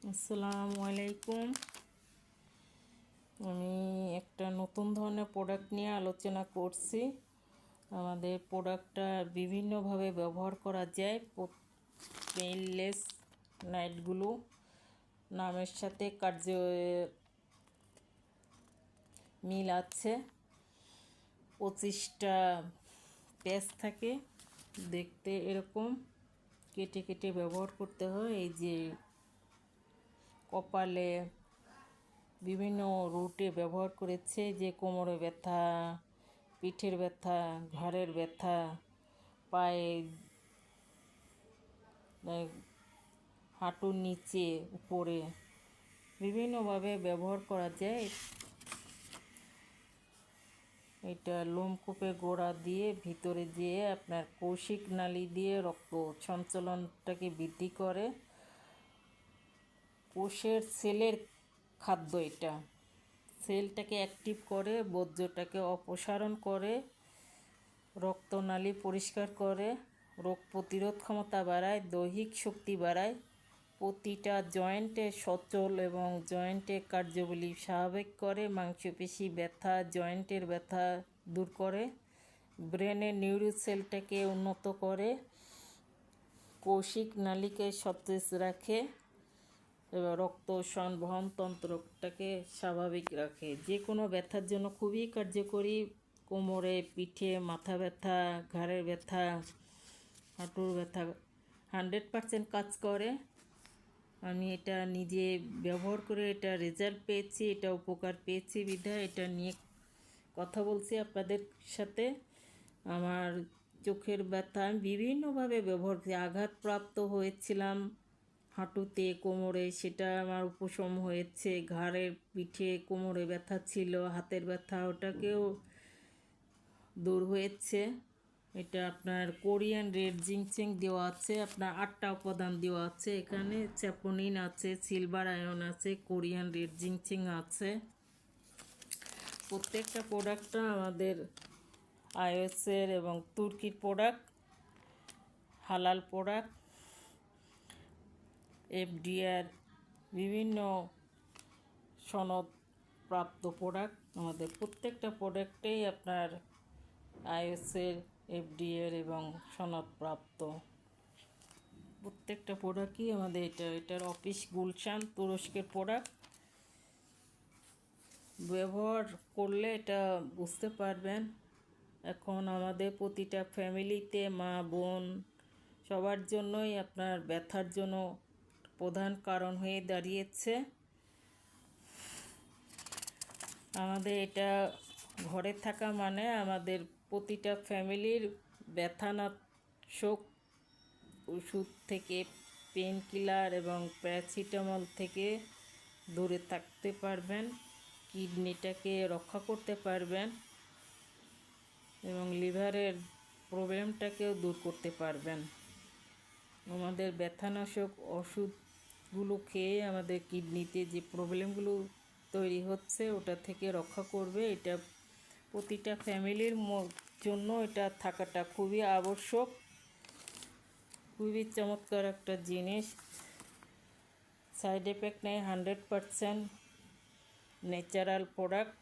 আসসালামু আলাইকুম। আমি একটা নতুন ধরনের প্রোডাক্ট নিয়ে আলোচনা করছি। আমাদের প্রোডাক্টটা বিভিন্নভাবে ব্যবহার করা যায়। পেইনলেস নাইটগুলো নামের সাথে কার্য মিল আছে। 25টা পেজ থাকে, দেখতে এরকম। কেটে কেটে ব্যবহার করতে হয়। এই যে কপালে বিভিন্ন রুটে ব্যবহার করেছে, যে কোমরে ব্যথা, পিঠের ব্যথা, ঘাড়ের ব্যথা, পায়ে, হাঁটুর নিচে, উপরে বিভিন্নভাবে ব্যবহার করা যায়। এটা লোমকূপে গোড়া দিয়ে ভিতরে যেয়ে আপনার কৌশিক নালী দিয়ে রক্ত সঞ্চালনটাকে বৃদ্ধি করে। কোষের সেলের খাদ্য এটা। সেলটাকে অ্যাক্টিভ করে, বর্জ্যটাকে অপসারণ করে, রক্তনালী পরিষ্কার করে, রোগ প্রতিরোধ ক্ষমতা বাড়ায়, দৈহিক শক্তি বাড়ায়, প্রতিটা জয়েন্টে সচল এবং জয়েন্টের কার্যাবলী স্বাভাবিক করে, মাংসপেশি ব্যথা, জয়েন্টের ব্যথা দূর করে, ব্রেনের নিউরোসেলটাকে উন্নত করে, কৌশিক নালীকে সতেজ রাখে এবং রক্ত সংবহন তন্ত্রটাকে স্বাভাবিক রাখে। যে কোনো ব্যথার জন্য খুবই কার্যকরী। কোমরে, পিঠে, মাথা ব্যথা, ঘাড়ের ব্যথা, হাঁটুর ব্যথা 100% কাজ করে। আমি এটা নিজে ব্যবহার করে এটা রেজাল্ট পেয়েছি, এটা উপকার পেয়েছি বিধায় এটা নিয়ে কথা বলছি আপনাদের সাথে। আমার চোখের ব্যথা আমি বিভিন্নভাবে ব্যবহার করি। আঘাতপ্রাপ্ত হয়েছিলাম হাঁটুতে, কোমরে, সেটা আমার উপশম হয়েছে। ঘাড়ের, পিঠে, কোমরে ব্যথা ছিল, হাতের ব্যথা, ওটাকেও দূর হয়েছে। এটা আপনার কোরিয়ান রেড জিংসেং দেওয়া আছে, আপনার 8টা উপাদান দেওয়া আছে এখানে। চ্যাপোনিন আছে, সিলভার আয়ন আছে, কোরিয়ান রেড জিংসেং আছে। প্রত্যেকটা প্রোডাক্টটা আমাদের আইএসের এবং তুর্কির প্রোডাক্ট, হালাল প্রোডাক্ট, এফডিআর বিভিন্ন সনদপ্রাপ্ত প্রোডাক্ট। আমাদের প্রত্যেকটা প্রোডাক্টেই আপনার আইএসের, এফডিএর এবং সনদপ্রাপ্ত প্রত্যেকটা প্রোডাক্টই আমাদের এটার অফিস গুলশান, তুরস্কের প্রোডাক্ট। ব্যবহার করলে এটা বুঝতে পারবেন। এখন আমাদের প্রতিটা ফ্যামিলিতে মা, বোন সবার জন্যই আপনার ব্যথার জন্য প্রধান কারণ হয়ে দাঁড়িয়েছে। আমাদের এটা ঘরে থাকা মানে আমাদের প্রতিটা ফ্যামিলির ব্যথানাশক ওষুধ থেকে, পেন কিলার এবং প্যারাসিটামল থেকে দূরে থাকতে পারবেন, কিডনিটাকে রক্ষা করতে পারবেন এবং লিভারের প্রবলেমটাকেও দূর করতে পারবেন। আমাদের ব্যথানাশক ওষুধগুলো খেয়ে আমাদের কিডনিতে যে প্রবলেমগুলো তৈরি হচ্ছে ওটা থেকে রক্ষা করবে। এটা প্রতিটা ফ্যামিলির জন্য এটা থাকাটা খুবই আবশ্যক। খুবই চমৎকার একটা জিনিস। সাইড এফেক্ট নেই, 100% ন্যাচারাল প্রোডাক্ট।